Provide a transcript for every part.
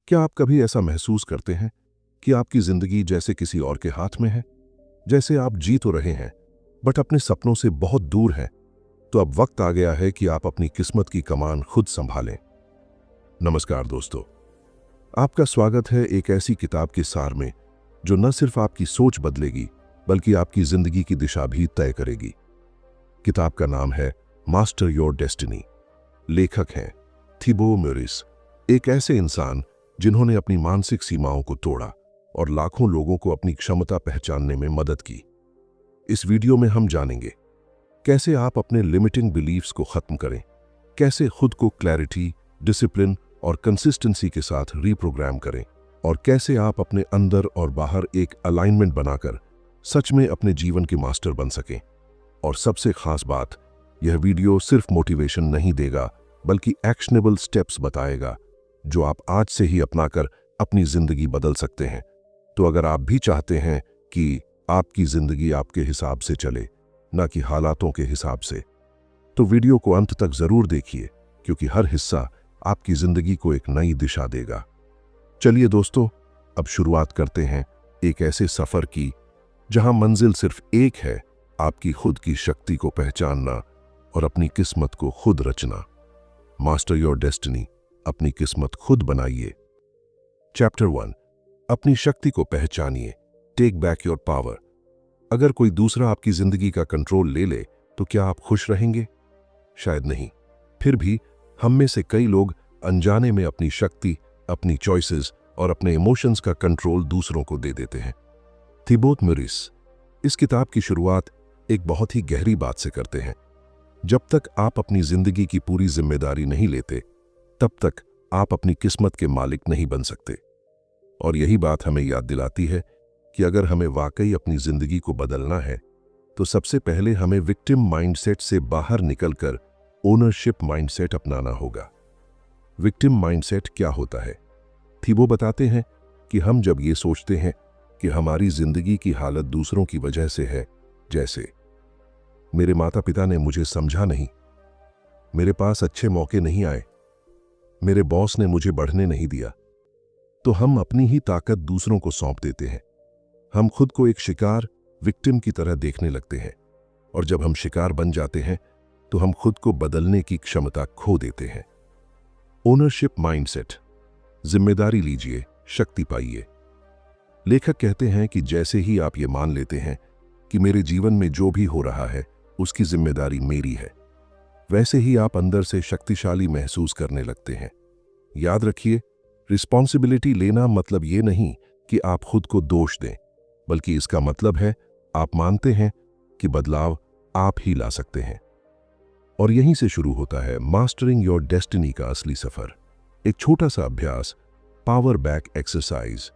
क्या आप कभी ऐसा महसूस करते हैं कि आपकी जिंदगी जैसे किसी और के हाथ में है? जैसे आप जी तो रहे हैं, बट अपने सपनों से बहुत दूर हैं। तो अब वक्त आ गया है कि आप अपनी किस्मत की कमान खुद संभालें। नमस्कार दोस्तों, आपका स्वागत है एक ऐसी किताब के सार में जो न सिर्फ आपकी सोच बदलेगी, बल्कि आपकी जिंदगी की दिशा भी तय करेगी। किताब का नाम है मास्टर योर डेस्टिनी। लेखक हैं थिबो म्यूरिस, एक ऐसे इंसान जिन्होंने अपनी मानसिक सीमाओं को तोड़ा और लाखों लोगों को अपनी क्षमता पहचानने में मदद की। इस वीडियो में हम जानेंगे कैसे आप अपने लिमिटिंग बिलीफ्स को खत्म करें, कैसे खुद को क्लैरिटी, डिसिप्लिन और कंसिस्टेंसी के साथ रीप्रोग्राम करें, और कैसे आप अपने अंदर और बाहर एक अलाइनमेंट बनाकर सच में अपने जीवन के मास्टर बन सकें। और सबसे खास बात, यह वीडियो सिर्फ मोटिवेशन नहीं देगा, बल्कि एक्शनेबल स्टेप्स बताएगा जो आप आज से ही अपनाकर अपनी जिंदगी बदल सकते हैं। तो अगर आप भी चाहते हैं कि आपकी जिंदगी आपके हिसाब से चले, ना कि हालातों के हिसाब से, तो वीडियो को अंत तक जरूर देखिए, क्योंकि हर हिस्सा आपकी जिंदगी को एक नई दिशा देगा। चलिए दोस्तों, अब शुरुआत करते हैं एक ऐसे सफर की जहां मंजिल सिर्फ एक है, आपकी खुद की शक्ति को पहचानना और अपनी किस्मत को खुद रचना। मास्टर योर डेस्टिनी, अपनी किस्मत खुद बनाइए। चैप्टर 1, अपनी शक्ति को पहचानिए। Take back your power. अगर कोई दूसरा आपकी जिंदगी का कंट्रोल ले ले तो क्या आप खुश रहेंगे? शायद नहीं। फिर भी हम में से कई लोग अनजाने में अपनी शक्ति, अपनी चॉइसेस और अपने इमोशंस का कंट्रोल दूसरों को दे देते हैं। थिबो म्यूरिस इस किताब की शुरुआत एक बहुत ही गहरी बात से करते हैं। जब तक आप अपनी जिंदगी की पूरी जिम्मेदारी नहीं लेते, तब तक आप अपनी किस्मत के मालिक नहीं बन सकते। और यही बात हमें याद दिलाती है कि अगर हमें वाकई अपनी जिंदगी को बदलना है, तो सबसे पहले हमें विक्टिम माइंडसेट से बाहर निकलकर ओनरशिप माइंडसेट अपनाना होगा। विक्टिम माइंडसेट क्या होता है? थिबो बताते हैं कि हम जब ये सोचते हैं कि हमारी जिंदगी की हालत दूसरों की वजह से है, जैसे मेरे माता पिता ने मुझे समझा नहीं, मेरे पास अच्छे मौके नहीं आए, मेरे बॉस ने मुझे बढ़ने नहीं दिया, तो हम अपनी ही ताकत दूसरों को सौंप देते हैं। हम खुद को एक शिकार, विक्टिम की तरह देखने लगते हैं, और जब हम शिकार बन जाते हैं तो हम खुद को बदलने की क्षमता खो देते हैं। ओनरशिप माइंडसेट, जिम्मेदारी लीजिए, शक्ति पाइए। लेखक कहते हैं कि जैसे ही आप ये मान लेते हैं कि मेरे जीवन में जो भी हो रहा है उसकी जिम्मेदारी मेरी है, वैसे ही आप अंदर से शक्तिशाली महसूस करने लगते हैं। याद रखिए, रिस्पॉन्सिबिलिटी लेना मतलब ये नहीं कि आप खुद को दोष दें, बल्कि इसका मतलब है आप मानते हैं कि बदलाव आप ही ला सकते हैं। और यहीं से शुरू होता है मास्टरिंग योर डेस्टिनी का असली सफर। एक छोटा सा अभ्यास, पावर बैक एक्सरसाइज।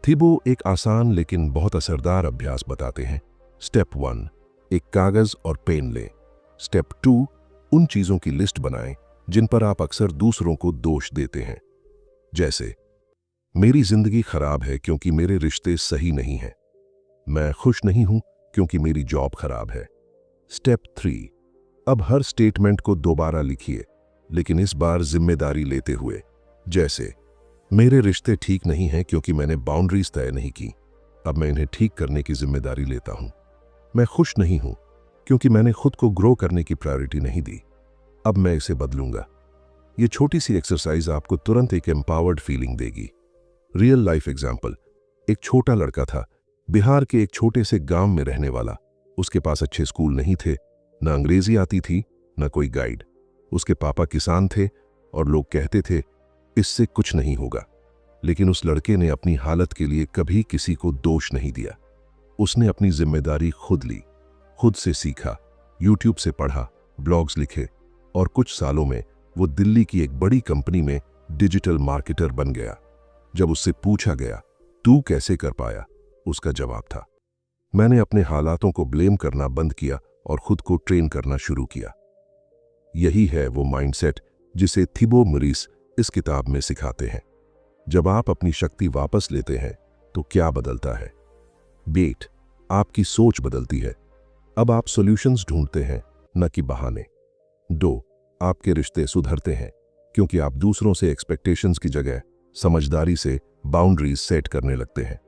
थिबो एक आसान लेकिन बहुत असरदार अभ्यास बताते हैं। स्टेप 1, एक कागज और पेन लें। स्टेप 2, उन चीजों की लिस्ट बनाएं जिन पर आप अक्सर दूसरों को दोष देते हैं। जैसे, मेरी जिंदगी खराब है क्योंकि मेरे रिश्ते सही नहीं हैं। मैं खुश नहीं हूं क्योंकि मेरी जॉब खराब है। स्टेप 3, अब हर स्टेटमेंट को दोबारा लिखिए, लेकिन इस बार जिम्मेदारी लेते हुए। जैसे, मेरे रिश्ते ठीक नहीं हैं क्योंकि मैंने बाउंड्रीज तय नहीं की, अब मैं इन्हें ठीक करने की जिम्मेदारी लेता हूं। मैं खुश नहीं हूं क्योंकि मैंने खुद को ग्रो करने की प्रायोरिटी नहीं दी, अब मैं इसे बदलूंगा। ये छोटी सी एक्सरसाइज आपको तुरंत एक एम्पावर्ड फीलिंग देगी। रियल लाइफ एग्जाम्पल, एक छोटा लड़का था, बिहार के एक छोटे से गांव में रहने वाला। उसके पास अच्छे स्कूल नहीं थे, न अंग्रेजी आती थी, न कोई गाइड। उसके पापा किसान थे और लोग कहते थे इससे कुछ नहीं होगा। लेकिन उस लड़के ने अपनी हालत के लिए कभी किसी को दोष नहीं दिया। उसने अपनी जिम्मेदारी खुद ली, खुद से सीखा, यूट्यूब से पढ़ा, ब्लॉग्स लिखे, और कुछ सालों में वो दिल्ली की एक बड़ी कंपनी में डिजिटल मार्केटर बन गया। जब उससे पूछा गया, तू कैसे कर पाया, उसका जवाब था, मैंने अपने हालातों को ब्लेम करना बंद किया और खुद को ट्रेन करना शुरू किया। यही है वो माइंडसेट जिसे थिबो म्यूरिस इस किताब में सिखाते हैं। जब आप अपनी शक्ति वापस लेते हैं तो क्या बदलता है? बेट, आपकी सोच बदलती है। अब आप सॉल्यूशंस ढूंढते हैं, न कि बहाने। 2, आपके रिश्ते सुधरते हैं क्योंकि आप दूसरों से एक्सपेक्टेशंस की जगह समझदारी से बाउंड्रीज सेट करने लगते हैं।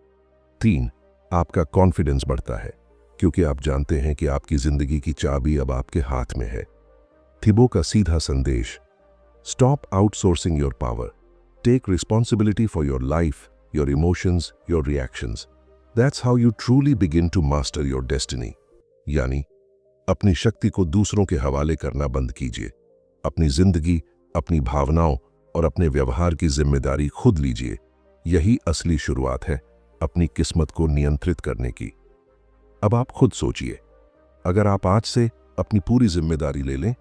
3, आपका कॉन्फिडेंस बढ़ता है क्योंकि आप जानते हैं कि आपकी जिंदगी की चाबी अब आपके हाथ में है। थिबो का सीधा संदेश, stop outsourcing your power, take responsibility for your life, your emotions, your reactions. That's how you truly begin to master your destiny. यानी अपनी शक्ति को दूसरों के हवाले करना बंद कीजिए। अपनी जिंदगी, अपनी भावनाओं और अपने व्यवहार की जिम्मेदारी खुद लीजिए। यही असली शुरुआत है अपनी किस्मत को नियंत्रित करने की। अब आप खुद सोचिए, अगर आप आज से अपनी पूरी जिम्मेदारी ले लें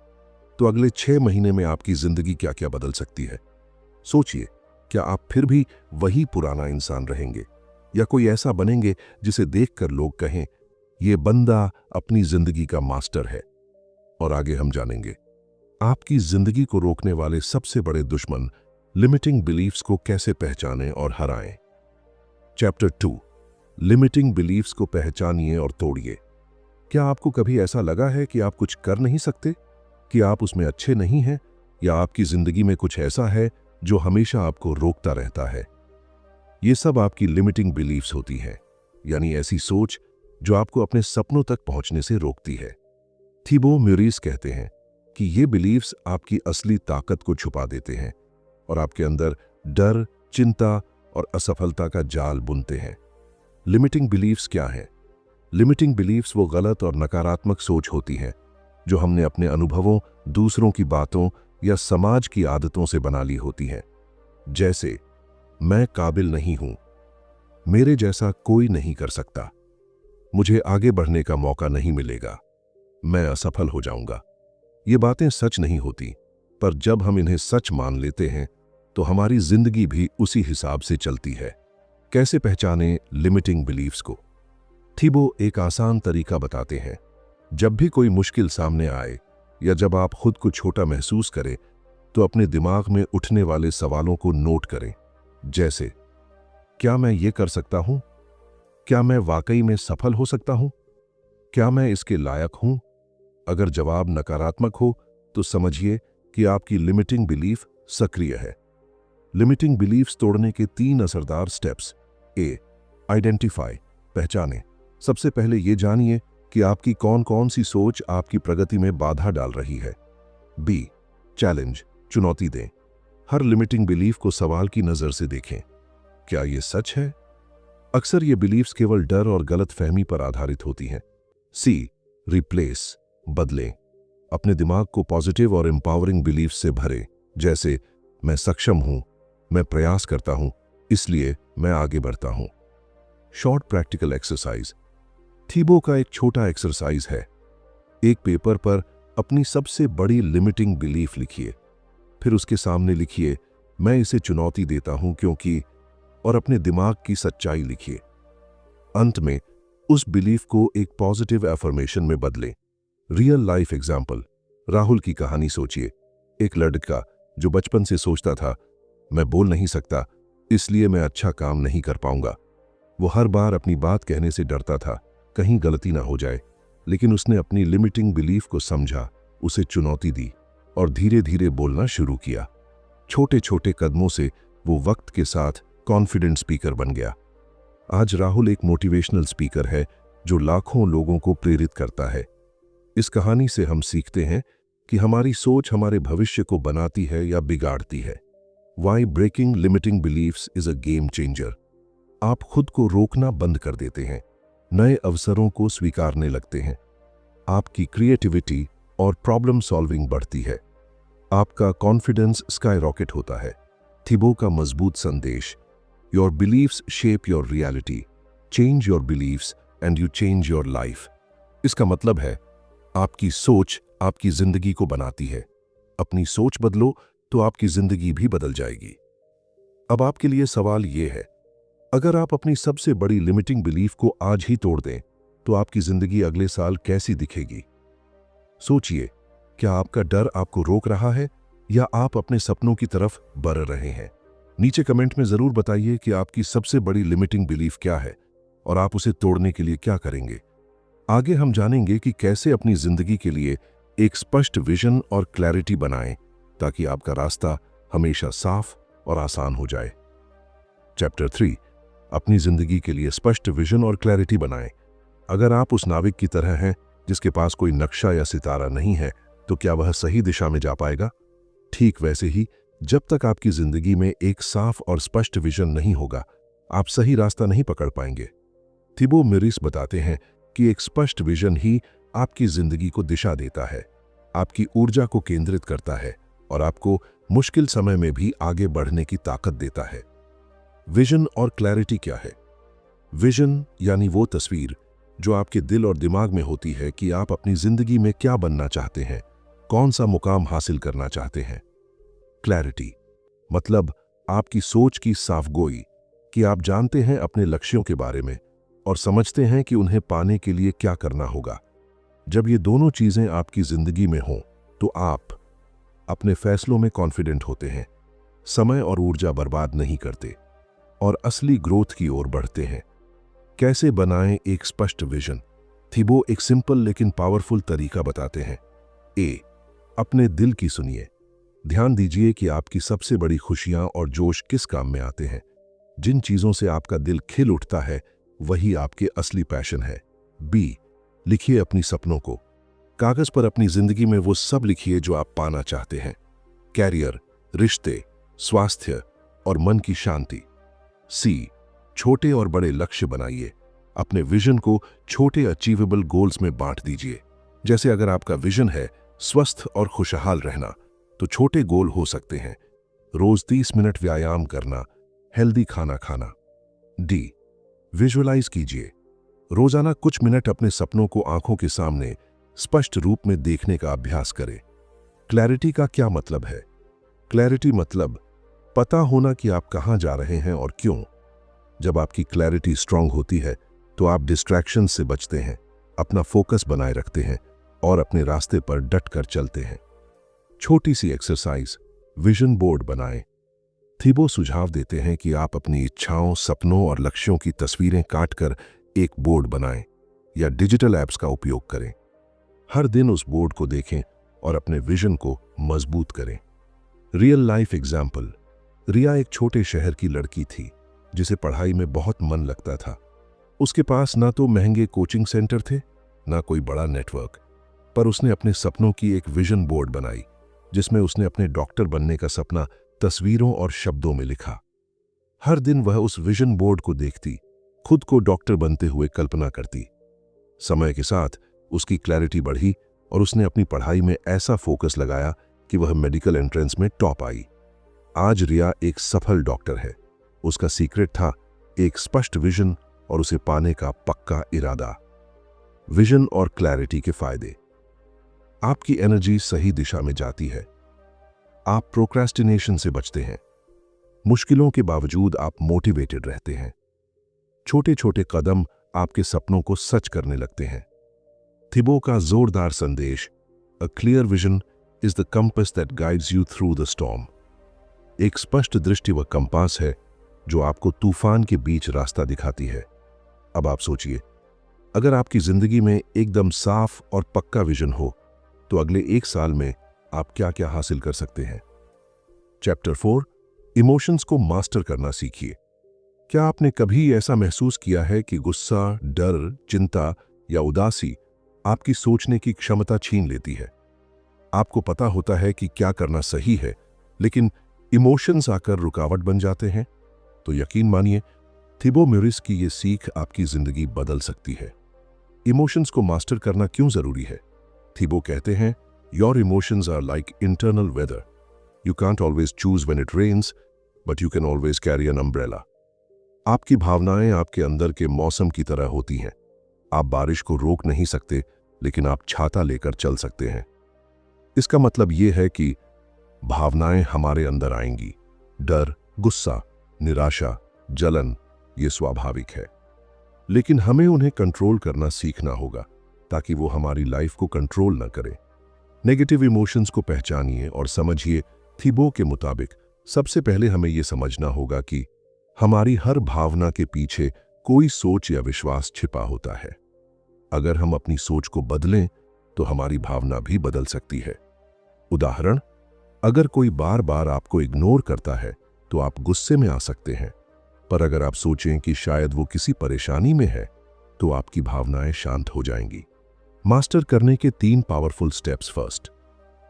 तो अगले 6 महीने में आपकी जिंदगी क्या क्या बदल सकती है। सोचिए, क्या आप फिर भी वही पुराना इंसान रहेंगे या कोई ऐसा बनेंगे जिसे देखकर लोग कहें, ये बंदा अपनी जिंदगी का मास्टर है। और आगे हम जानेंगे आपकी जिंदगी को रोकने वाले सबसे बड़े दुश्मन लिमिटिंग बिलीफ्स को कैसे पहचानें और हराएं। चैप्टर 2, लिमिटिंग बिलीफ्स को पहचानिए और तोड़िए। क्या आपको कभी ऐसा लगा है कि आप कुछ कर नहीं सकते, कि आप उसमें अच्छे नहीं हैं, या आपकी जिंदगी में कुछ ऐसा है जो हमेशा आपको रोकता रहता है? ये सब आपकी लिमिटिंग बिलीफ्स होती हैं, यानी ऐसी सोच जो आपको अपने सपनों तक पहुंचने से रोकती है। थिबो म्यूरिस कहते हैं कि ये बिलीफ्स आपकी असली ताकत को छुपा देते हैं और आपके अंदर डर, चिंता और असफलता का जाल बुनते हैं। लिमिटिंग बिलीफ्स क्या हैं? लिमिटिंग बिलीफ्स वो गलत और नकारात्मक सोच होती हैं जो हमने अपने अनुभवों, दूसरों की बातों या समाज की आदतों से बना ली होती हैं। जैसे, मैं काबिल नहीं हूं, मेरे जैसा कोई नहीं कर सकता, मुझे आगे बढ़ने का मौका नहीं मिलेगा, मैं असफल हो जाऊंगा। ये बातें सच नहीं होती, पर जब हम इन्हें सच मान लेते हैं तो हमारी जिंदगी भी उसी हिसाब से चलती है। कैसे पहचानें लिमिटिंग बिलीफ्स को? थिबो एक आसान तरीका बताते हैं। जब भी कोई मुश्किल सामने आए या जब आप खुद को छोटा महसूस करें तो अपने दिमाग में उठने वाले सवालों को नोट करें। जैसे, क्या मैं ये कर सकता हूं? क्या मैं वाकई में सफल हो सकता हूं? क्या मैं इसके लायक हूं? अगर जवाब नकारात्मक हो तो समझिए कि आपकी लिमिटिंग बिलीफ सक्रिय है। लिमिटिंग बिलीफ्स तोड़ने के 3 असरदार स्टेप्स। ए, आइडेंटिफाई, पहचानें। सबसे पहले ये जानिए कि आपकी कौन कौन सी सोच आपकी प्रगति में बाधा डाल रही है। बी, चैलेंज, चुनौती दें। हर लिमिटिंग बिलीफ को सवाल की नजर से देखें। क्या ये सच है? अक्सर ये बिलीफ्स केवल डर और गलतफहमी पर आधारित होती हैं। सी, रिप्लेस, बदलें। अपने दिमाग को पॉजिटिव और एम्पावरिंग बिलीफ्स से भरें, जैसे मैं सक्षम हूं, मैं प्रयास करता हूं, इसलिए मैं आगे बढ़ता हूं। Short practical exercise. थिबो का एक छोटा एक्सरसाइज है। एक पेपर पर अपनी सबसे बड़ी लिमिटिंग बिलीफ लिखिए, फिर उसके सामने लिखिए, मैं इसे चुनौती देता हूं क्योंकि, और अपने दिमाग की सच्चाई लिखिए। अंत में उस बिलीफ को एक पॉजिटिव एफर्मेशन में बदलें। रियल लाइफ एग्जाम्पल, राहुल की कहानी सोचिए। एक लड़का जो बचपन से सोचता था, मैं बोल नहीं सकता, इसलिए मैं अच्छा काम नहीं कर पाऊंगा। वो हर बार अपनी बात कहने से डरता था, कहीं गलती ना हो जाए। लेकिन उसने अपनी लिमिटिंग बिलीफ को समझा, उसे चुनौती दी और धीरे धीरे बोलना शुरू किया। छोटे छोटे कदमों से वो वक्त के साथ कॉन्फिडेंट स्पीकर बन गया। आज राहुल एक मोटिवेशनल स्पीकर है जो लाखों लोगों को प्रेरित करता है। इस कहानी से हम सीखते हैं कि हमारी सोच हमारे भविष्य को बनाती है या बिगाड़ती है। Why breaking limiting beliefs is a game changer. आप खुद को रोकना बंद कर देते हैं, नए अवसरों को स्वीकारने लगते हैं। आपकी क्रिएटिविटी और प्रॉब्लम सॉल्विंग बढ़ती है। आपका कॉन्फिडेंस स्काई रॉकेट होता है। थिबो का मजबूत संदेश, your beliefs shape your reality, change your beliefs and you change your life. इसका मतलब है आपकी सोच आपकी जिंदगी को बनाती है। अपनी सोच बदलो तो आपकी जिंदगी भी बदल जाएगी। अब आपके लिए सवाल यह है, अगर आप अपनी सबसे बड़ी लिमिटिंग बिलीफ को आज ही तोड़ दें तो आपकी जिंदगी अगले साल कैसी दिखेगी? सोचिए, क्या आपका डर आपको रोक रहा है या आप अपने सपनों की तरफ बढ़ रहे हैं? नीचे कमेंट में जरूर बताइए कि आपकी सबसे बड़ी लिमिटिंग बिलीफ क्या है और आप उसे तोड़ने के लिए क्या करेंगे। आगे हम जानेंगे कि कैसे अपनी जिंदगी के लिए एक स्पष्ट विजन और क्लैरिटी बनाएं ताकि आपका रास्ता हमेशा साफ और आसान हो जाए। चैप्टर 3, अपनी जिंदगी के लिए स्पष्ट विजन और क्लैरिटी बनाएं। अगर आप उस नाविक की तरह हैं जिसके पास कोई नक्शा या सितारा नहीं है, तो क्या वह सही दिशा में जा पाएगा? ठीक वैसे ही, जब तक आपकी जिंदगी में एक साफ और स्पष्ट विजन नहीं होगा, आप सही रास्ता नहीं पकड़ पाएंगे। थिबो मिरिस बताते हैं कि एक स्पष्ट विजन ही आपकी जिंदगी को दिशा देता है, आपकी ऊर्जा को केंद्रित करता है और आपको मुश्किल समय में भी आगे बढ़ने की ताकत देता है। विजन और क्लैरिटी क्या है? विजन यानी वो तस्वीर जो आपके दिल और दिमाग में होती है कि आप अपनी जिंदगी में क्या बनना चाहते हैं, कौन सा मुकाम हासिल करना चाहते हैं। क्लैरिटी मतलब आपकी सोच की साफगोई, कि आप जानते हैं अपने लक्ष्यों के बारे में और समझते हैं कि उन्हें पाने के लिए क्या करना होगा। जब ये दोनों चीजें आपकी जिंदगी में हों, तो आप अपने फैसलों में कॉन्फिडेंट होते हैं, समय और ऊर्जा बर्बाद नहीं करते और असली ग्रोथ की ओर बढ़ते हैं। कैसे बनाएं एक स्पष्ट विजन? थिबो एक सिंपल लेकिन पावरफुल तरीका बताते हैं। अपने दिल की सुनिए। ध्यान दीजिए कि आपकी सबसे बड़ी खुशियां और जोश किस काम में आते हैं। जिन चीजों से आपका दिल खिल उठता है, वही आपके असली पैशन है। लिखिए अपनी सपनों को। कागज पर अपनी जिंदगी में वो सब लिखिए जो आप पाना चाहते हैं। कैरियर, रिश्ते, स्वास्थ्य और मन की शांति। छोटे और बड़े लक्ष्य बनाइए। अपने विजन को छोटे अचीवेबल गोल्स में बांट दीजिए। जैसे अगर आपका विजन है स्वस्थ और खुशहाल रहना, तो छोटे गोल हो सकते हैं रोज 30 मिनट व्यायाम करना, हेल्दी खाना खाना। विजुअलाइज कीजिए। रोजाना कुछ मिनट अपने सपनों को आंखों के सामने स्पष्ट रूप में देखने का अभ्यास करें। क्लैरिटी का क्या मतलब है? क्लैरिटी मतलब पता होना कि आप कहां जा रहे हैं और क्यों। जब आपकी क्लैरिटी स्ट्रांग होती है, तो आप डिस्ट्रैक्शन से बचते हैं, अपना फोकस बनाए रखते हैं और अपने रास्ते पर डट कर चलते हैं। छोटी सी एक्सरसाइज, विजन बोर्ड बनाएं। थिबो सुझाव देते हैं कि आप अपनी इच्छाओं, सपनों और लक्ष्यों की तस्वीरें काटकर एक बोर्ड बनाएं या डिजिटल ऐप्स का उपयोग करें। हर दिन उस बोर्ड को देखें और अपने विजन को मजबूत करें। Real life example. रिया एक छोटे शहर की लड़की थी जिसे पढ़ाई में बहुत मन लगता था। उसके पास ना तो महंगे कोचिंग सेंटर थे, ना कोई बड़ा नेटवर्क, पर उसने अपने सपनों की एक विजन बोर्ड बनाई जिसमें उसने अपने डॉक्टर बनने का सपना तस्वीरों और शब्दों में लिखा। हर दिन वह उस विजन बोर्ड को देखती, खुद को डॉक्टर बनते हुए कल्पना करती। समय के साथ उसकी क्लैरिटी बढ़ी और उसने अपनी पढ़ाई में ऐसा फोकस लगाया कि वह मेडिकल एंट्रेंस में टॉप आई। आज रिया एक सफल डॉक्टर है। उसका सीक्रेट था एक स्पष्ट विजन और उसे पाने का पक्का इरादा। विजन और क्लैरिटी के फायदे। आपकी एनर्जी सही दिशा में जाती है। आप प्रोक्रेस्टिनेशन से बचते हैं। मुश्किलों के बावजूद आप मोटिवेटेड रहते हैं। छोटे छोटे कदम आपके सपनों को सच करने लगते हैं। थिबो का जोरदार संदेश, a clear vision is the compass that guides you through the storm. एक स्पष्ट दृष्टि वह कंपास है जो आपको तूफान के बीच रास्ता दिखाती है। अब आप सोचिए, अगर आपकी जिंदगी में एकदम साफ और पक्का विजन हो, तो अगले 1 साल में आप क्या क्या हासिल कर सकते हैं। चैप्टर 4, इमोशंस को मास्टर करना सीखिए। क्या आपने कभी ऐसा महसूस किया है कि गुस्सा, डर, चिंता या उदासी आपकी सोचने की क्षमता छीन लेती है? आपको पता होता है कि क्या करना सही है, लेकिन इमोशंस आकर रुकावट बन जाते हैं। तो यकीन मानिए, थिबो मिरिस की ये सीख आपकी जिंदगी बदल सकती है। इमोशंस को मास्टर करना क्यों जरूरी है? थिबो कहते हैं, your emotions are like internal weather. You can't always choose when it rains, but you can always carry an umbrella. आपकी भावनाएं आपके अंदर के मौसम की तरह होती हैं। आप बारिश को रोक नहीं सकते, लेकिन आप छाता लेकर चल सकते हैं। इसका मतलब यह है कि भावनाएं हमारे अंदर आएंगी। डर, गुस्सा, निराशा, जलन, ये स्वाभाविक है, लेकिन हमें उन्हें कंट्रोल करना सीखना होगा ताकि वो हमारी लाइफ को कंट्रोल न करें। नेगेटिव इमोशंस को पहचानिए और समझिए। थिबो के मुताबिक सबसे पहले हमें यह समझना होगा कि हमारी हर भावना के पीछे कोई सोच या विश्वास छिपा होता है। अगर हम अपनी सोच को बदलें, तो हमारी भावना भी बदल सकती है। उदाहरण, अगर कोई बार बार आपको इग्नोर करता है, तो आप गुस्से में आ सकते हैं, पर अगर आप सोचें कि शायद वो किसी परेशानी में है, तो आपकी भावनाएं शांत हो जाएंगी। मास्टर करने के 3 पावरफुल स्टेप्स। First,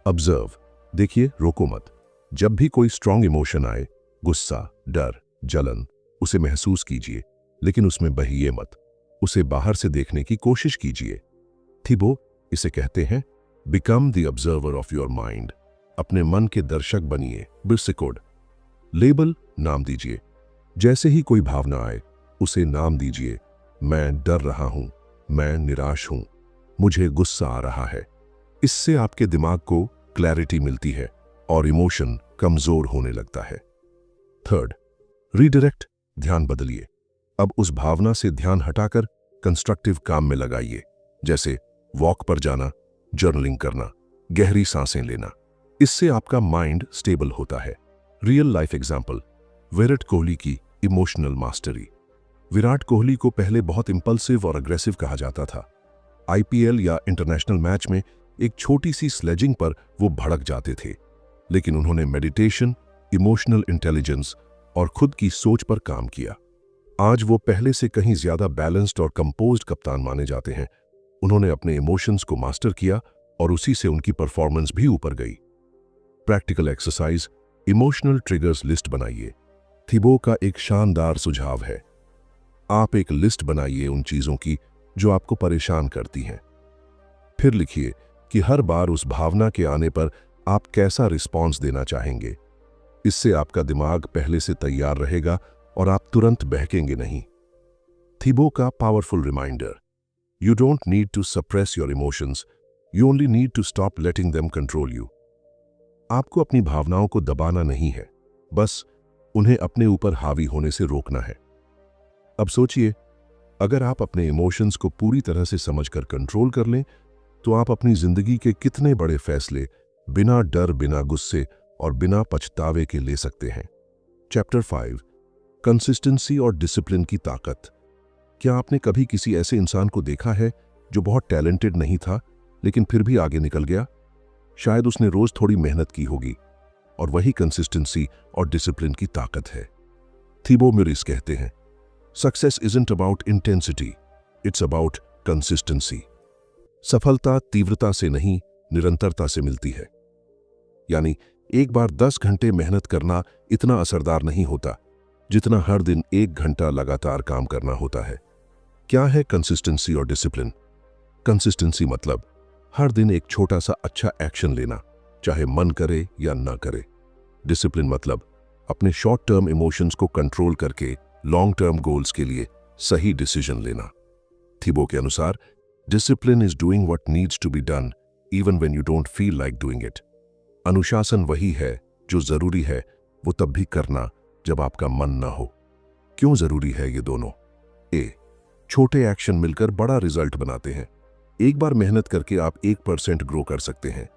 observe. देखिए, रोको मत। जब भी कोई स्ट्रॉन्ग इमोशन आए, गुस्सा, डर, जलन, उसे महसूस कीजिए, लेकिन उसमें बहिए मत। उसे बाहर से देखने की कोशिश कीजिए। थिबो इसे कहते हैं become the observer of your mind. अपने मन के दर्शक बनिए। बिरसिकोड, लेबल, नाम दीजिए। जैसे ही कोई भावना आए, उसे नाम दीजिए। मैं डर रहा हूं, मैं निराश हूं, मुझे गुस्सा आ रहा है। इससे आपके दिमाग को क्लैरिटी मिलती है और इमोशन कमजोर होने लगता है। Third, redirect. ध्यान बदलिए। अब उस भावना से ध्यान हटाकर कंस्ट्रक्टिव काम में लगाइए, जैसे वॉक पर जाना, जर्नलिंग करना, गहरी सांसें लेना। इससे आपका माइंड स्टेबल होता है। Real life example, Virat Kohli की इमोशनल मास्टरी। विराट कोहली को पहले बहुत इंपल्सिव और अग्रेसिव कहा जाता था। आईपीएल या इंटरनेशनल मैच में एक छोटी सी स्लेजिंग पर वो भड़क जाते थे, लेकिन उन्होंने मेडिटेशन, इमोशनल इंटेलिजेंस और खुद की सोच पर काम किया। आज वो पहले से कहीं ज्यादा बैलेंस्ड और कंपोज्ड कप्तान माने जाते हैं। उन्होंने अपने इमोशंस को मास्टर किया और उसी से उनकी परफॉर्मेंस भी ऊपर गई। Practical exercise, emotional triggers list बनाइए। थिबो का एक शानदार सुझाव है, आप एक लिस्ट बनाइए उन चीजों की जो आपको परेशान करती हैं। फिर लिखिए कि हर बार उस भावना के आने पर आप कैसा रिस्पॉन्स देना चाहेंगे। इससे आपका दिमाग पहले से तैयार रहेगा और आप तुरंत बहकेंगे नहीं। थिबो का powerful reminder, you don't need to suppress your emotions, you only need to stop letting them control you. आपको अपनी भावनाओं को दबाना नहीं है, बस उन्हें अपने ऊपर हावी होने से रोकना है। अब सोचिए, अगर आप अपने इमोशंस को पूरी तरह से समझकर कंट्रोल कर लें, तो आप अपनी जिंदगी के कितने बड़े फैसले बिना डर, बिना गुस्से और बिना पछतावे के ले सकते हैं। चैप्टर 5, कंसिस्टेंसी और डिसिप्लिन की ताकत। क्या आपने कभी किसी ऐसे इंसान को देखा है जो बहुत टैलेंटेड नहीं था, लेकिन फिर भी आगे निकल गया? शायद उसने रोज थोड़ी मेहनत की होगी, और वही कंसिस्टेंसी और डिसिप्लिन की ताकत है। थिबो मिरिस कहते हैं, success isn't about intensity, it's about consistency. सफलता तीव्रता से नहीं, निरंतरता से मिलती है। यानी एक बार 10 घंटे मेहनत करना इतना असरदार नहीं होता जितना हर दिन 1 घंटा लगातार काम करना होता है। क्या है कंसिस्टेंसी और डिसिप्लिन? कंसिस्टेंसी मतलब हर दिन एक छोटा सा अच्छा एक्शन लेना, चाहे मन करे या ना करे। डिसिप्लिन मतलब अपने शॉर्ट टर्म इमोशंस को कंट्रोल करके लॉन्ग टर्म गोल्स के लिए सही डिसीजन लेना। थिबो के अनुसार, discipline is doing what needs to be done even when you don't feel like doing it. अनुशासन वही है जो जरूरी है, वो तब भी करना जब आपका मन ना हो। क्यों जरूरी है ये दोनों? ए, छोटे एक्शन मिलकर बड़ा रिजल्ट बनाते हैं। एक बार मेहनत करके आप 1% ग्रो कर सकते हैं,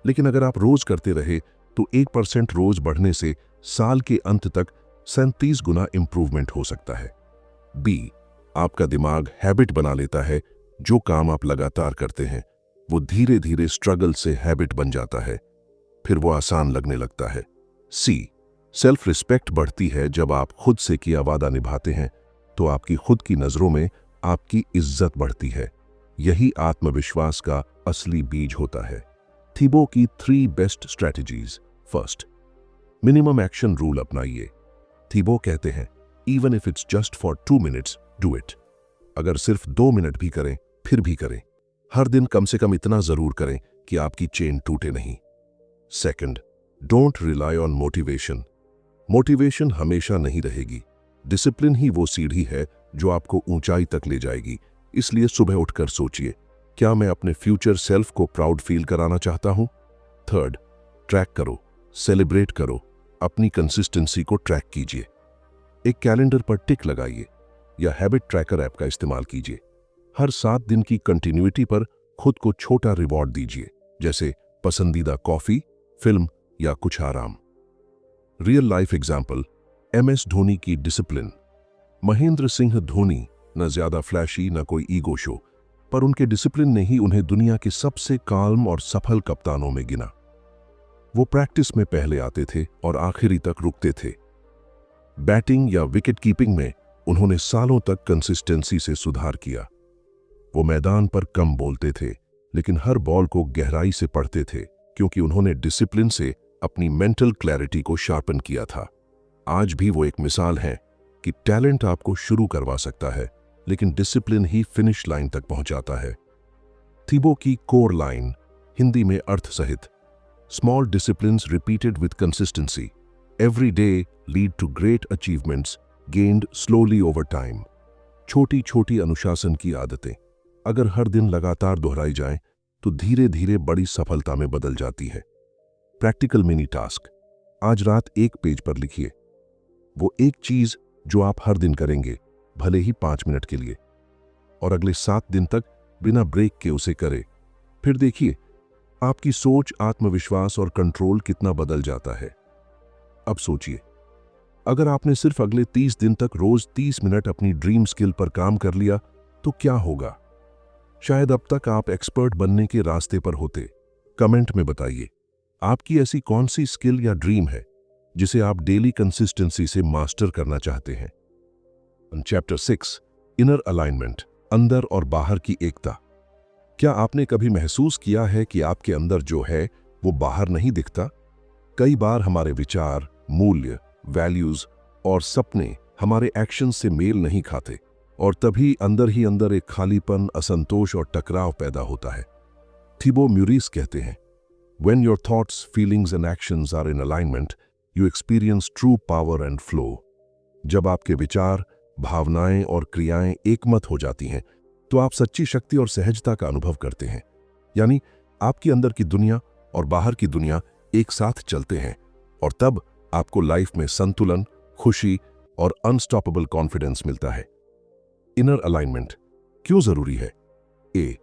लेकिन अगर आप रोज करते रहे तो 1% रोज बढ़ने से साल के अंत तक 37 गुना इंप्रूवमेंट हो सकता है। बी, आपका दिमाग हैबिट बना लेता है। जो काम आप लगातार करते हैं वो धीरे धीरे स्ट्रगल से हैबिट बन जाता है, फिर वो आसान लगने लगता है। सी, सेल्फ रिस्पेक्ट बढ़ती है। जब आप खुद से किया वादा निभाते हैं तो आपकी खुद की नजरों में आपकी इज्जत बढ़ती है। यही आत्मविश्वास का असली बीज होता है। थिबो की 3 best strategies. First, minimum action rule अपनाइए। थिबो कहते हैं, even if it's just for 2 minutes, do it. अगर सिर्फ 2 मिनट भी करें, फिर भी करें। हर दिन कम से कम इतना जरूर करें कि आपकी चेन टूटे नहीं। Second, don't rely on motivation. Motivation हमेशा नहीं रहेगी। डिसिप्लिन ही वो सीढ़ी है जो आपको ऊंचाई तक ले जाएगी। इसलिए सुबह उठकर सोचिए, क्या मैं अपने फ्यूचर सेल्फ को प्राउड फील कराना चाहता हूं? थर्ड, ट्रैक करो, सेलिब्रेट करो। अपनी कंसिस्टेंसी को ट्रैक कीजिए। एक कैलेंडर पर टिक लगाइए या हैबिट ट्रैकर ऐप का इस्तेमाल कीजिए। हर 7 दिन की कंटिन्यूटी पर खुद को छोटा रिवॉर्ड दीजिए, जैसे पसंदीदा कॉफी, फिल्म या कुछ आराम। Real life example, MS Dhoni की डिसिप्लिन। महेंद्र सिंह धोनी न ज्यादा फ्लैशी न कोई ईगो शो, पर उनके डिसिप्लिन ने ही उन्हें दुनिया के सबसे काल्म और सफल कप्तानों में गिना। वो प्रैक्टिस में पहले आते थे और आखिरी तक रुकते थे। बैटिंग या विकेट कीपिंग में उन्होंने सालों तक कंसिस्टेंसी से सुधार किया। वो मैदान पर कम बोलते थे, लेकिन हर बॉल को गहराई से पढ़ते थे, क्योंकि उन्होंने डिसिप्लिन से अपनी मेंटल क्लैरिटी को शार्पन किया था। आज भी वो एक मिसाल है कि टैलेंट आपको शुरू करवा सकता है, लेकिन डिसिप्लिन ही फिनिश लाइन तक पहुंचाता है। थिबो की कोर लाइन, हिंदी में अर्थ सहित, small disciplines repeated with consistency every day lead to great achievements gained slowly over time. छोटी छोटी अनुशासन की आदतें अगर हर दिन लगातार दोहराई जाएं, तो धीरे धीरे बड़ी सफलता में बदल जाती है। प्रैक्टिकल मिनी टास्क, आज रात एक पेज पर लिखिए वो एक चीज जो आप हर दिन करेंगे, भले ही 5 मिनट के लिए, और अगले 7 दिन तक बिना ब्रेक के उसे करें। फिर देखिए आपकी सोच, आत्मविश्वास और कंट्रोल कितना बदल जाता है। अब सोचिए, अगर आपने सिर्फ अगले 30 दिन तक रोज 30 मिनट अपनी ड्रीम स्किल पर काम कर लिया, तो क्या होगा? शायद अब तक आप एक्सपर्ट बनने के रास्ते पर होते। कमेंट में बताइए, आपकी ऐसी कौन सी स्किल या ड्रीम है जिसे आप डेली कंसिस्टेंसी से मास्टर करना चाहते हैं। चैप्टर 6, इनर अलाइनमेंट, अंदर और बाहर की एकता। क्या आपने कभी महसूस किया है कि आपके अंदर जो है वो बाहर नहीं दिखता? कई बार हमारे विचार, मूल्य, वैल्यूज और सपने हमारे एक्शंस से मेल नहीं खाते, और तभी अंदर ही अंदर एक खालीपन, असंतोष और टकराव पैदा होता है। थिबो म्यूरिस कहते हैं, When your thoughts, feelings and actions are in alignment, you experience true power and flow. जब आपके विचार, भावनाएं और क्रियाएं एकमत हो जाती हैं, तो आप सच्ची शक्ति और सहजता का अनुभव करते हैं। यानी आपकी अंदर की दुनिया और बाहर की दुनिया एक साथ चलते हैं, और तब आपको लाइफ में संतुलन, खुशी और अनस्टॉपेबल कॉन्फिडेंस मिलता है। इनर अलाइनमेंट क्यों जरूरी है? ए,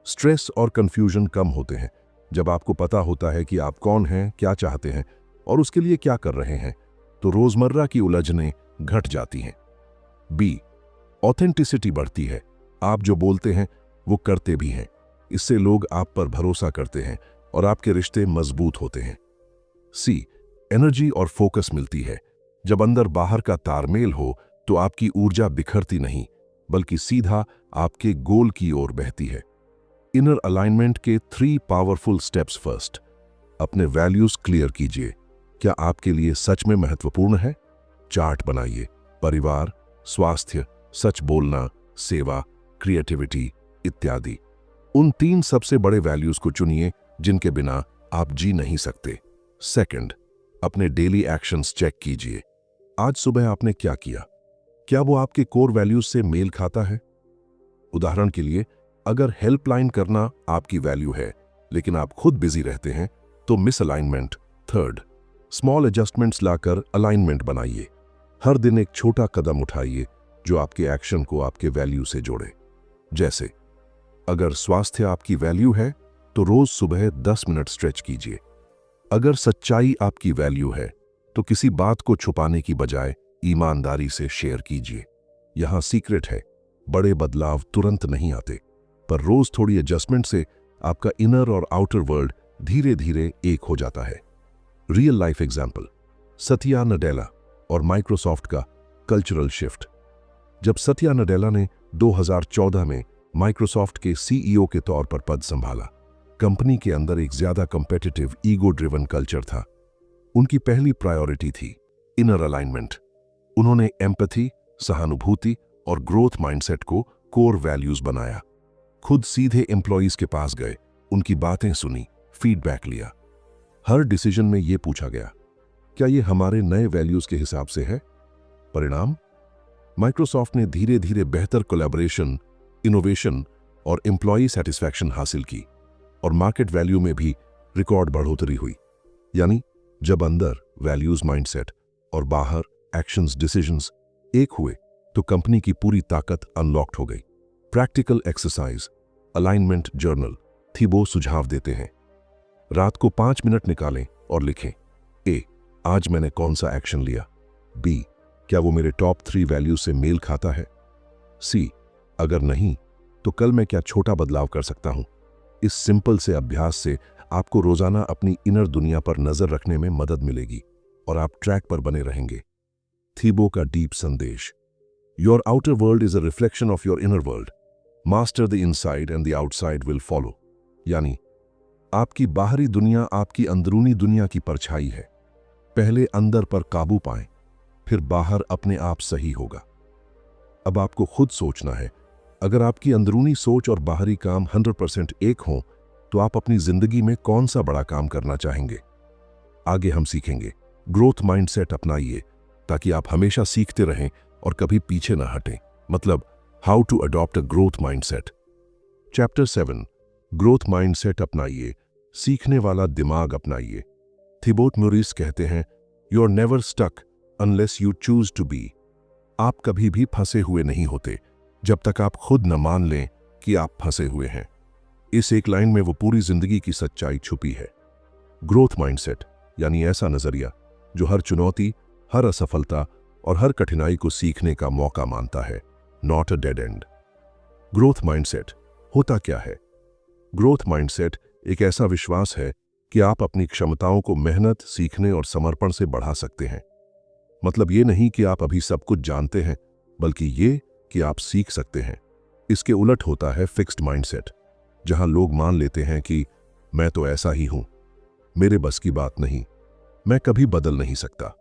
स्ट्रेस और कंफ्यूजन कम होते हैं। जब आपको पता होता है कि आप कौन हैं, क्या चाहते हैं और उसके लिए क्या कर रहे हैं, तो रोजमर्रा की उलझनें घट जाती हैं। बी, ऑथेंटिसिटी बढ़ती है। आप जो बोलते हैं वो करते भी हैं। इससे लोग आप पर भरोसा करते हैं और आपके रिश्ते मजबूत होते हैं। सी, एनर्जी और फोकस मिलती है। जब अंदर बाहर का तालमेल हो, तो आपकी ऊर्जा बिखरती नहीं, बल्कि सीधा आपके गोल की ओर बहती है। इनर अलाइनमेंट के 3 पावरफुल स्टेप्स। फर्स्ट, अपने वैल्यूज क्लियर कीजिए। क्या आपके लिए सच में महत्वपूर्ण है? चार्ट बनाइए। परिवार, स्वास्थ्य, सच बोलना, सेवा, क्रिएटिविटी इत्यादि। उन 3 सबसे बड़े वैल्यूज को चुनिए जिनके बिना आप जी नहीं सकते। सेकंड, अपने डेली एक्शंस चेक कीजिए। आज सुबह आपने क्या किया? क्या वो आपके कोर वैल्यूज से मेल खाता है? उदाहरण के लिए, अगर हेल्पलाइन करना आपकी वैल्यू है, लेकिन आप खुद बिजी रहते हैं, तो मिसअलाइनमेंट। थर्ड, स्मॉल एडजस्टमेंट्स लाकर अलाइनमेंट बनाइए। हर दिन एक छोटा कदम उठाइए जो आपके एक्शन को आपके वैल्यू से जोड़े। जैसे, अगर स्वास्थ्य आपकी वैल्यू है, तो रोज सुबह 10 मिनट स्ट्रेच कीजिए। अगर सच्चाई आपकी वैल्यू है, तो किसी बात को छुपाने की बजाय ईमानदारी से शेयर कीजिए। यहां सीक्रेट है, बड़े बदलाव तुरंत नहीं आते, पर रोज थोड़ी एडजस्टमेंट से आपका इनर और आउटर वर्ल्ड धीरे धीरे एक हो जाता है। Real life example, Satya Nadella और माइक्रोसॉफ्ट का कल्चरल शिफ्ट। जब सत्या नडेला ने 2014 में माइक्रोसॉफ्ट के सीईओ के तौर पर पद संभाला, कंपनी के अंदर एक ज्यादा कंपेटिटिव, ईगो ड्रिवन कल्चर था। उनकी पहली प्रायोरिटी थी इनर अलाइनमेंट। उन्होंने एम्पैथी, सहानुभूति और ग्रोथ माइंडसेट को कोर वैल्यूज बनाया। खुद सीधे एम्प्लॉइज के पास गए, उनकी बातें सुनी, फीडबैक लिया। हर डिसीजन में यह पूछा गया, क्या यह हमारे नए वैल्यूज के हिसाब से है? परिणाम, माइक्रोसॉफ्ट ने धीरे धीरे बेहतर कोलैबोरेशन, इनोवेशन और एम्प्लॉई सेटिस्फैक्शन हासिल की, और मार्केट वैल्यू में भी रिकॉर्ड बढ़ोतरी हुई। यानी जब अंदर वैल्यूज माइंडसेट और बाहर एक्शंस डिसीजंस एक हुए, तो कंपनी की पूरी ताकत अनलॉक्ड हो गई। Practical exercise, alignment journal. Thibaut सुझाव देते हैं, रात को 5 मिनट निकालें और लिखें, ए, आज मैंने कौन सा एक्शन लिया? बी, क्या वो मेरे टॉप 3 वैल्यू से मेल खाता है? सी, अगर नहीं, तो कल मैं क्या छोटा बदलाव कर सकता हूं? इस सिंपल से अभ्यास से आपको रोजाना अपनी इनर दुनिया पर नजर रखने में मदद मिलेगी और आप ट्रैक पर बने रहेंगे। थीबो का डीप संदेश। Your outer world is a reflection of your inner world. Master the inside and the outside will follow. यानी आपकी बाहरी दुनिया आपकी अंदरूनी दुनिया की परछाई है। पहले अंदर पर काबू पाएं, फिर बाहर अपने आप सही होगा। अब आपको खुद सोचना है, अगर आपकी अंदरूनी सोच और बाहरी काम 100% एक हों, तो आप अपनी जिंदगी में कौन सा बड़ा काम करना चाहेंगे? आगे हम सीखेंगे। ग्रोथ माइंडसेट अपनाइए ताकि आप हमेशा सीखते रहें और कभी पीछे ना हटें। मतलब how to adopt a growth mindset. Chapter 7, growth mindset अपनाइए, सीखने वाला दिमाग अपनाइए। थिबोट म्यूरिस कहते हैं, you are never stuck unless you choose to be. आप कभी भी फंसे हुए नहीं होते जब तक आप खुद न मान लें कि आप फंसे हुए हैं। इस एक लाइन में वो पूरी जिंदगी की सच्चाई छुपी है। ग्रोथ माइंडसेट यानी ऐसा नजरिया जो हर चुनौती, हर असफलता और हर कठिनाई को सीखने का मौका मानता है, not a dead and. Growth mindset होता क्या है? ग्रोथ माइंडसेट एक ऐसा विश्वास है कि आप अपनी क्षमताओं को मेहनत, सीखने और समर्पण से बढ़ा सकते हैं। मतलब ये नहीं कि आप अभी सब कुछ जानते हैं, बल्कि ये कि आप सीख सकते हैं। इसके उलट होता है फिक्स्ड माइंडसेट, जहां लोग मान लेते हैं कि मैं तो ऐसा ही हूं, मेरे बस की बात नहीं, मैं कभी बदल नहीं सकता।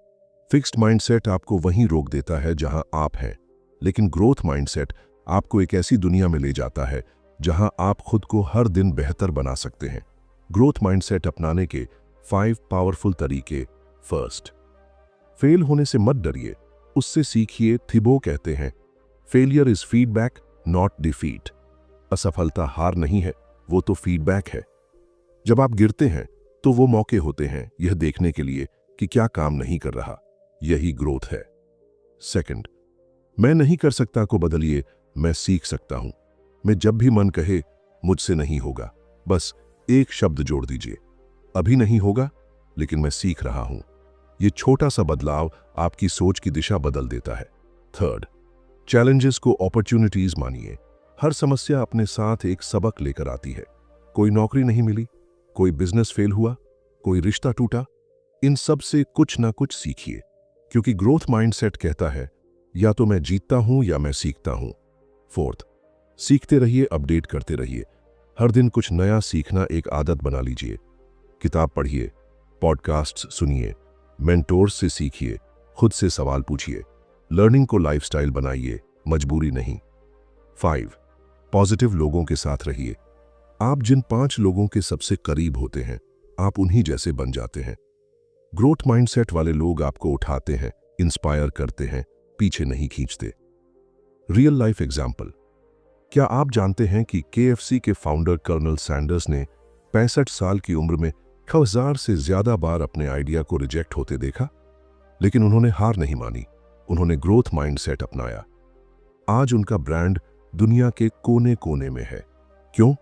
फिक्स्ड माइंडसेट आपको वहीं रोक देता है जहां आप हैं, लेकिन ग्रोथ माइंडसेट आपको एक ऐसी दुनिया में ले जाता है जहां आप खुद को हर दिन बेहतर बना सकते हैं। ग्रोथ माइंडसेट अपनाने के 5 पावरफुल तरीके। फर्स्ट, फेल होने से मत डरिए, उससे सीखिए। थिबो कहते हैं, failure is feedback not defeat. असफलता हार नहीं है, वो तो फीडबैक है। जब आप गिरते हैं तो वो मौके होते हैं यह देखने के लिए कि क्या काम नहीं कर रहा। यही ग्रोथ है। सेकंड, मैं नहीं कर सकता को बदलिए, मैं सीख सकता हूं। मैं जब भी मन कहे मुझसे नहीं होगा, बस एक शब्द जोड़ दीजिए, अभी नहीं होगा लेकिन मैं सीख रहा हूं। ये छोटा सा बदलाव आपकी सोच की दिशा बदल देता है। थर्ड, चैलेंजेस को अपॉर्चुनिटीज मानिए। हर समस्या अपने साथ एक सबक लेकर आती है। कोई नौकरी नहीं मिली, कोई बिजनेस फेल हुआ, कोई रिश्ता टूटा, इन सब से कुछ ना कुछ सीखिए, क्योंकि ग्रोथ माइंडसेट कहता है या तो मैं जीतता हूं या मैं सीखता हूं। फोर्थ, सीखते रहिए, अपडेट करते रहिए। हर दिन कुछ नया सीखना एक आदत बना लीजिए। किताब पढ़िए, पॉडकास्ट सुनिए, मेंटोर्स से सीखिए, खुद से सवाल पूछिए। लर्निंग को लाइफस्टाइल बनाइए, मजबूरी नहीं। 5, पॉजिटिव लोगों के साथ रहिए। आप जिन 5 लोगों के सबसे करीब होते हैं, आप उन्हीं जैसे बन जाते हैं। ग्रोथ माइंडसेट वाले लोग आपको उठाते हैं, इंस्पायर करते हैं, पीछे नहीं खींचते। रियल लाइफ एग्जाम्पल, क्या आप जानते हैं कि KFC के फाउंडर कर्नल सैंडर्स ने 65 साल की उम्र में 1000 से ज्यादा बार अपने आइडिया को रिजेक्ट होते देखा, लेकिन उन्होंने हार नहीं मानी। उन्होंने ग्रोथ माइंडसेट अपनाया। आज उनका ब्रांड दुनिया के कोने कोने में है। क्यों?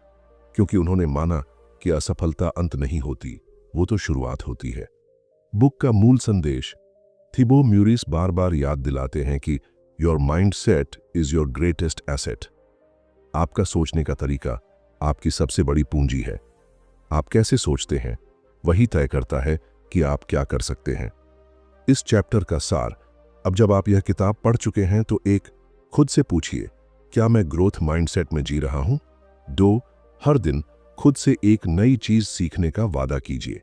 क्योंकि उन्होंने माना कि असफलता अंत नहीं होती, वो तो शुरुआत होती है। बुक का मूल संदेश, थिबो म्यूरिस बार बार याद दिलाते हैं कि your mindset is your greatest asset. आपका सोचने का तरीका आपकी सबसे बड़ी पूंजी है। आप कैसे सोचते हैं वही तय करता है कि आप क्या कर सकते हैं। इस चैप्टर का सार, अब जब आप यह किताब पढ़ चुके हैं तो 1, खुद से पूछिए, क्या मैं ग्रोथ माइंडसेट में जी रहा हूं? 2, हर दिन खुद से एक नई चीज सीखने का वादा कीजिए।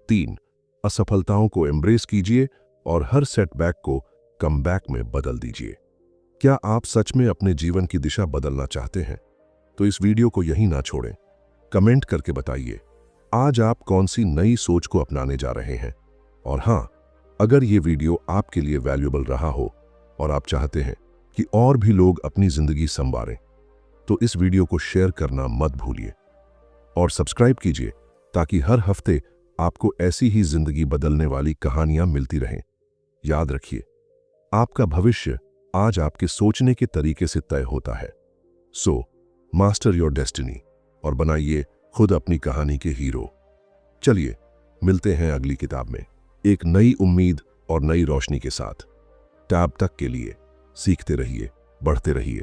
3, असफलताओं को एम्ब्रेस कीजिए और हर सेटबैक को कमबैक में बदल दीजिए। क्या आप सच में अपने जीवन की दिशा बदलना चाहते हैं? तो इस वीडियो को यहीं ना छोड़ें। कमेंट करके बताइए आज आप कौन सी नई सोच को अपनाने जा रहे हैं। और हाँ, अगर ये वीडियो आपके लिए वैल्यूएबल रहा हो और आप चाहते हैं कि और भी लोग अपनी जिंदगी संवारें, तो इस वीडियो को शेयर करना मत भूलिए और सब्सक्राइब कीजिए ताकि हर हफ्ते आपको ऐसी ही जिंदगी बदलने वाली कहानियां मिलती रहें। याद रखिए, आपका भविष्य आज आपके सोचने के तरीके से तय होता है। सो मास्टर योर डेस्टिनी और बनाइए खुद अपनी कहानी के हीरो। चलिए मिलते हैं अगली किताब में, एक नई उम्मीद और नई रोशनी के साथ। तब तक के लिए सीखते रहिए, बढ़ते रहिए।